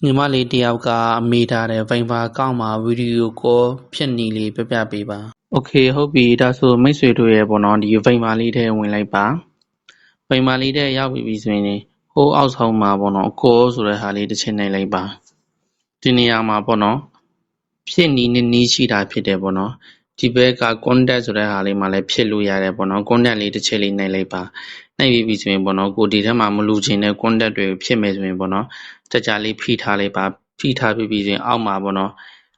ညီမလေးတယောက်ကမေးထားတဲ့ Viber အကောင့်မှာ video call ဖြစ်နေလေပြပြပေးပါ။ Okay ဟုတ်ပြီဒါဆိုမိတ်ဆွေတို့ရဲ့ပေါ့နော်ဒီ Viber လေးထဲဝင်လိုက်ပါ Viber လေးထဲရောက်ပြီဆိုရင်ဟိုအောက်ဆုံးမှာပေါ့နော် call ဆိုတဲ့ဟာလေးတစ်ချက်နှိပ်လိုက်ပါဒီနေရာမှာပေါ့နော်ဖြစ်နီးနီးရှိတာဖြစ်တယ်ပေါ့နော်ဒီဘက်က contact ဆိုတဲ့ဟာလေးမှာလည်းဖြစ်လို့ရတယ်ပေါ့နော် contact လေးတစ်ချက်လေးနှိပ်လိုက်ပါနှိပ်ပြီးပြီဆိုရင်ပေါ့နော်ကိုဒီထဲမှာမလူချင်တဲ့ contact တွေဖြစ်မယ်ဆိုရင်ပေါ့နော်ကြာလေးဖိထားလိုက်ပါဖိထားပြီးဆိုရင်အောက်မှာပေါ့နော်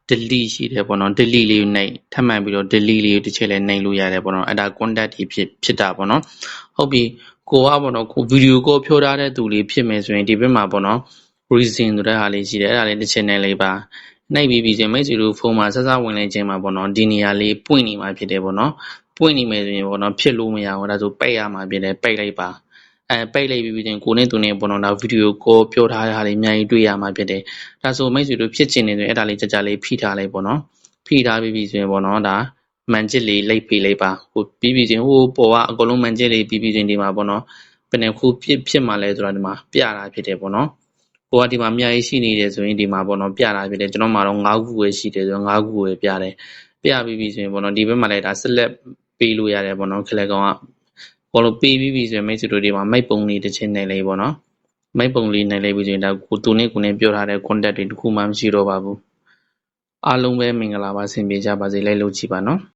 delete ရှိတယ်ပေါ့နော် delete လေးကိုနှိပ်ထပ်မံပြီးတော့ delete လေးကိုတစ်ချက်လေးနှိပ်လို့ရတယ်ပေါ့နော်အဲ့ဒါ contact တွေဖြစ်တာပေါ့နော်ဟုတ်ပြီကိုကပေါ့နော်ကို video call ဖြိုးထားတဲ့သူလေးဖြစ်မယ်ဆိုရင်ဒီဘက်မှာပေါ့နော် reason ဆိုတဲ့ဟာလေးရှိတယ်အဲ့ဒါလေးတစ်ချက်နှိပ်လိုက်ပါနှိပ်ပြီးဆိုရင်မိတ်ဆွေတို့ဖုန်းမှာဆက်ဝင်လိုက်ခြင်းမှာပေါ့နော်ဒီနေရာလေးပွင့်နေမှာဖြစ်တယ်ပေါ့နော်ပွင့်နေမယ်ဆိုရင်ပေါ့နော်ဖြစ်လို့မရဘူးဒါဆိုပိတ်ရမှာဖြစ်တယ်ပိတ်လိုက်ပါပိတ်လိုက်ပြီးရင်ကိုနဲ့သူနဲ့ပေါ့နော်ဒါ video call ပြောထားတဲ့ဟာလေးအများကြီးတွေ့ရမှာဖြစ်တယ်ဒါဆိုမိတ်ဆွေတို့ဖြစ်ချင်နေတယ်အဲ့ဒါလေးကြာလေးဖိထားလိုက်ပေါ့နော်ဖိထားပြီးပြီဆိုရင်ပေါ့နော်ဒါမန်ချစ်လေးလိပ်ပေးလိုက်ပါဟိုပြီးချင်းဟိုပေါ်ကအကုန်လုံးမန်ချစ်လေးပြီးချင်းဒီမှာပေါ့နော်ဘယ်နှခုဖြစ်မှလဲဆိုတာဒီမှာပြတာဖြစ်တယ်ပေါ့နော်ကိုကဒီမှာအများကြီးရှိနေတယ်ဆိုရင်ဒီမှာပေါ့နော်ပြတာဖြစ်တယ်ကျွန်တော်မှာတော့9ခုပဲရှိတယ်ဆိုတော့9ခုပဲပြတယ်ပြပြီးပြီဆိုရင်ပေါ့နော်ဒီဘက်မှာလည်းဒါ select ပေးလို့ရတယ်ပေါ့နော်ခလက်ကောင်ကဘောလို့ပေးပြီးပြီဆိုရင်မိတ်ဆွေတို့ဒီမှာမိတ်ပုံလေးတစ်ချင်းနဲ့လေးပေါ့နော်မိတ်ပုံလေးနဲ့လေးပြီးဆိုရင်ဒါကိုသူနဲ့ကိုနဲ့ပြောထားတဲ့ contact တွေတခုမှမရှိတော့ပါဘူးအားလုံးပဲမင်္ဂလာပါဆင်ပြေကြပါစေလိုက်လို့ကြည့်ပါနော်